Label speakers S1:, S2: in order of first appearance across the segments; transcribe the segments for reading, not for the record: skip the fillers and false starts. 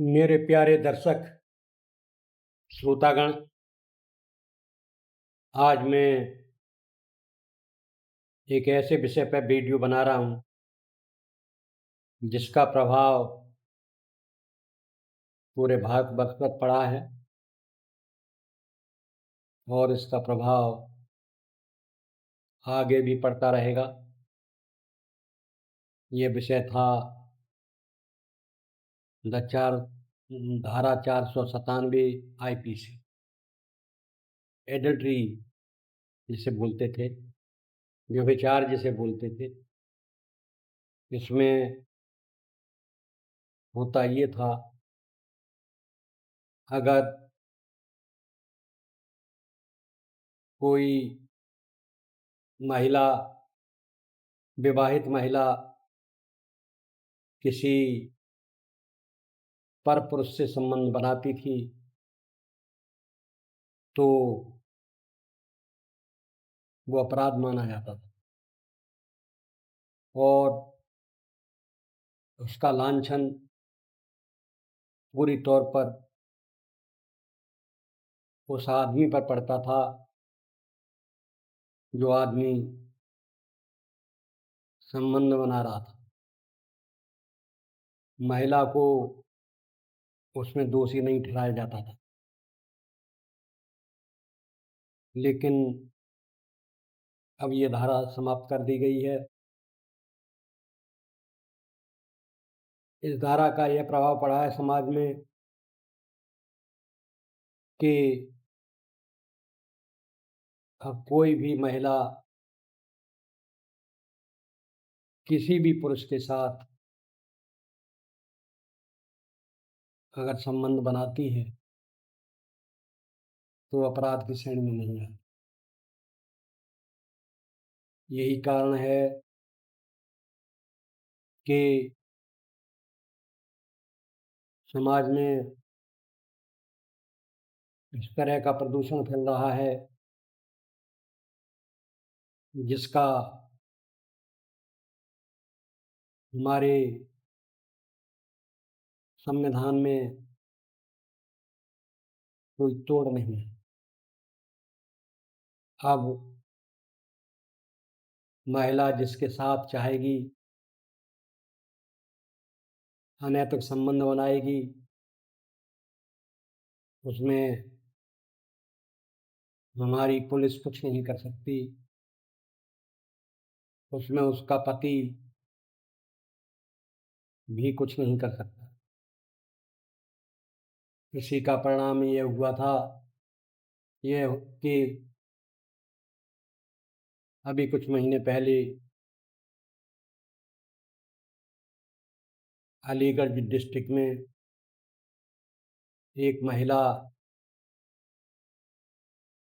S1: मेरे प्यारे दर्शक श्रोतागण, आज मैं एक ऐसे विषय पर वीडियो बना रहा हूँ जिसका प्रभाव पूरे भारतवर्ष पर पड़ा है और इसका प्रभाव आगे भी पड़ता रहेगा। ये विषय था धारा 497 IPC, एडल्ट्री जिसे बोलते थे, व्यभिचार जिसे बोलते थे। इसमें होता ये था, अगर कोई महिला, विवाहित महिला किसी परपुरुष से संबंध बनाती थी तो वो अपराध माना जाता था और उसका लांछन पूरी तौर पर उस आदमी पर पड़ता था जो आदमी संबंध बना रहा था। महिला को उसमें दोषी नहीं ठहराया जाता था, लेकिन अब ये धारा समाप्त कर दी गई है। इस धारा का यह प्रभाव पड़ा है समाज में कि अब कोई भी महिला किसी भी पुरुष के साथ अगर संबंध बनाती है तो अपराध की श्रेणी में नहीं है। यही कारण है कि समाज में इस तरह का प्रदूषण फैल रहा है जिसका हमारे संविधान में कोई तोड़ नहीं है। अब महिला जिसके साथ चाहेगी अनैतिक संबंध बनाएगी, उसमें हमारी पुलिस कुछ नहीं कर सकती, उसमें उसका पति भी कुछ नहीं कर सकता। इसी का परिणाम ये हुआ था ये कि अभी कुछ महीने पहले अलीगढ़ डिस्ट्रिक्ट में एक महिला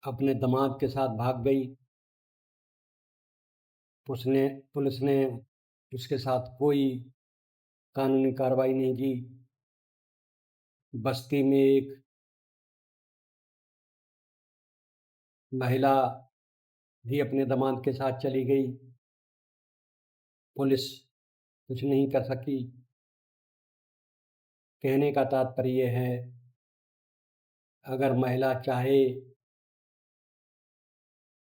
S1: अपने दामाद के साथ भाग गई। पुलिस ने उसके साथ कोई कानूनी कार्रवाई नहीं की। बस्ती में एक महिला भी अपने दामाद के साथ चली गई, पुलिस कुछ नहीं कर सकी। कहने का तात्पर्य है, अगर महिला चाहे,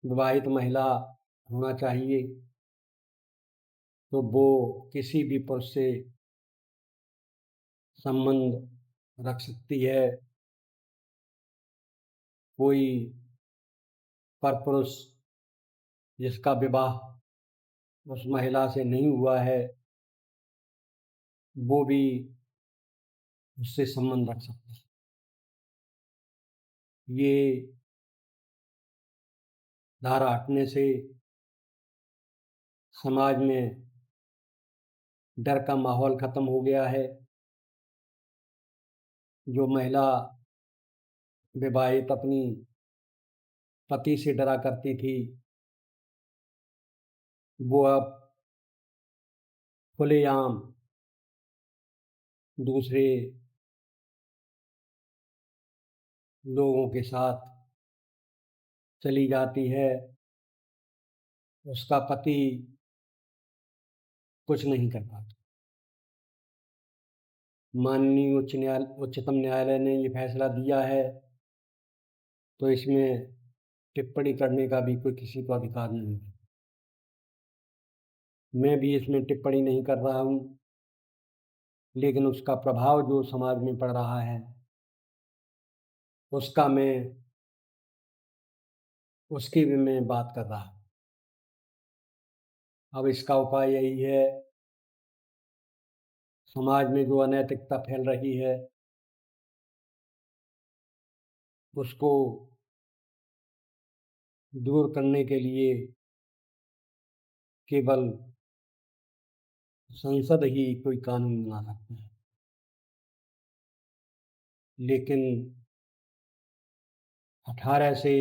S1: विवाहित महिला होना चाहिए, तो वो किसी भी पुरुष से संबंध रख सकती है। कोई परपुरुष जिसका विवाह उस महिला से नहीं हुआ है वो भी उससे संबंध रख सकता है। ये धारा हटने से समाज में डर का माहौल खत्म हो गया है। जो महिला विवाहित अपनी पति से डरा करती थी, वो अब खुलेआम दूसरे लोगों के साथ चली जाती है। उसका पति कुछ नहीं कर पाता। माननीय उच्चतम न्यायालय ने ये फैसला दिया है, तो इसमें टिप्पणी करने का भी कोई किसी को अधिकार नहीं है। मैं भी इसमें टिप्पणी नहीं कर रहा हूँ, लेकिन उसका प्रभाव जो समाज में पड़ रहा है, उसकी भी मैं बात कर रहा हूँ। अब इसका उपाय यही है, समाज में जो अनैतिकता फैल रही है, उसको दूर करने के लिए केवल संसद ही कोई कानून बना सकती है। लेकिन 18 से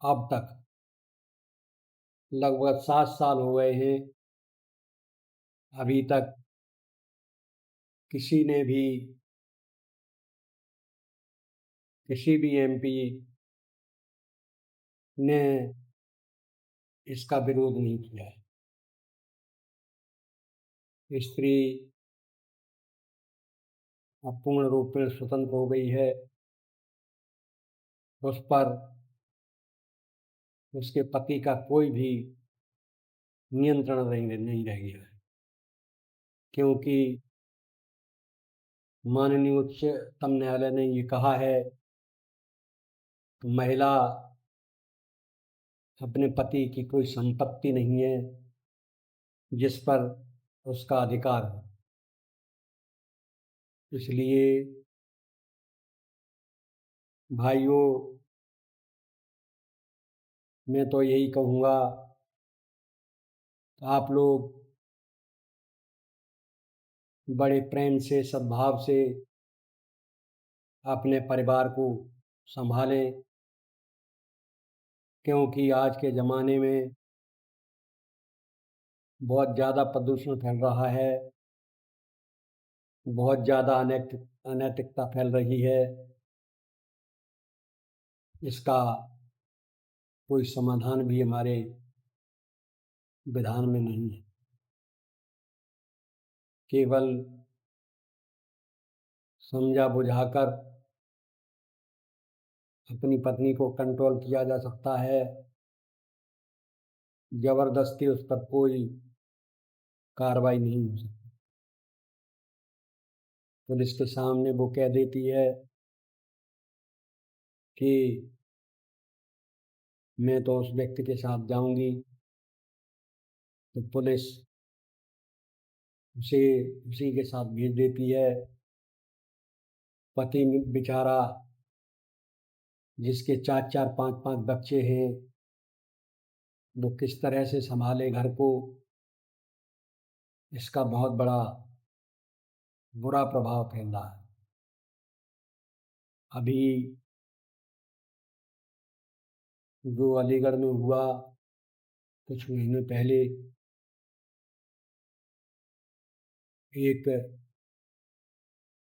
S1: अब तक लगभग 7 साल हो गए हैं, अभी तक किसी ने भी, किसी भी एमपी ने इसका विरोध नहीं किया है। स्त्री अब पूर्ण रूप में स्वतंत्र हो गई है, उस पर उसके पति का कोई भी नियंत्रण नहीं रह गया है, क्योंकि माननीय उच्चतम न्यायालय ने ये कहा है कि महिला अपने पति की कोई संपत्ति नहीं है जिस पर उसका अधिकार है। इसलिए भाइयों, मैं तो यही कहूँगा, आप लोग बड़े प्रेम से, सद्भाव से अपने परिवार को संभालें, क्योंकि आज के ज़माने में बहुत ज़्यादा प्रदूषण फैल रहा है, बहुत ज़्यादा अनैतिकता फैल रही है। इसका कोई समाधान भी हमारे विधान में नहीं है। केवल समझा बुझाकर अपनी पत्नी को कंट्रोल किया जा सकता है, ज़बरदस्ती उस पर कोई कार्रवाई नहीं हो सकती। पुलिस के सामने वो कह देती है कि मैं तो उस व्यक्ति के साथ जाऊंगी, तो पुलिस उसे उसी के साथ भेज देती है। पति बेचारा, जिसके 4-4, 5-5 बच्चे हैं, वो किस तरह से संभाले घर को, इसका बहुत बड़ा बुरा प्रभाव फैल रहा है। अभी जो अलीगढ़ में हुआ कुछ महीने पहले, एक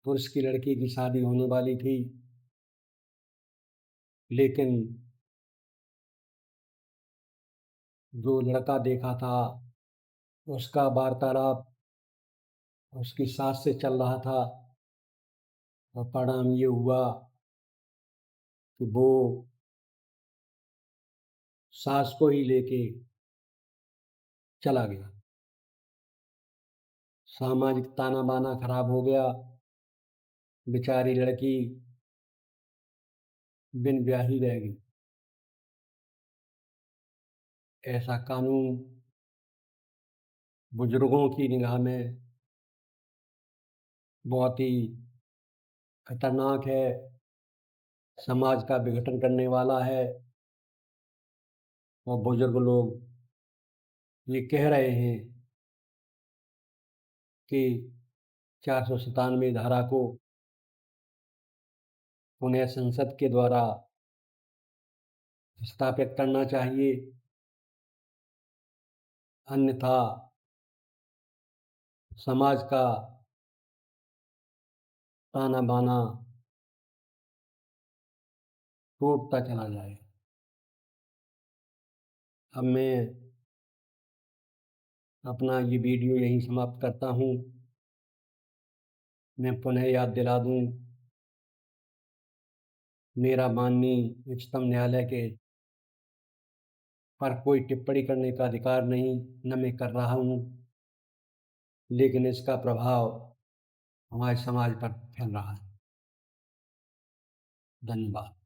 S1: पुरुष की लड़की की शादी होने वाली थी, लेकिन जो लड़का देखा था, उसका वार्तालाप उसकी सास से चल रहा था, और परिणाम ये हुआ कि वो सास को ही लेके चला गया। सामाजिक ताना बाना खराब हो गया, बेचारी लड़की बिन ब्याही रह गई। ऐसा कानून बुजुर्गों की निगाह में बहुत ही खतरनाक है, समाज का विघटन करने वाला है। और बुजुर्ग लोग ये कह रहे हैं कि 497 धारा को उन्हें संसद के द्वारा स्थापित करना चाहिए, अन्यथा समाज का ताना बाना टूटता चला जाए। अब मैं अपना ये वीडियो यहीं समाप्त करता हूँ। मैं पुनः याद दिला दूँ, मेरा माननीय उच्चतम न्यायालय के पर कोई टिप्पणी करने का अधिकार नहीं, न मैं कर रहा हूँ, लेकिन इसका प्रभाव हमारे समाज पर फैल रहा है। धन्यवाद।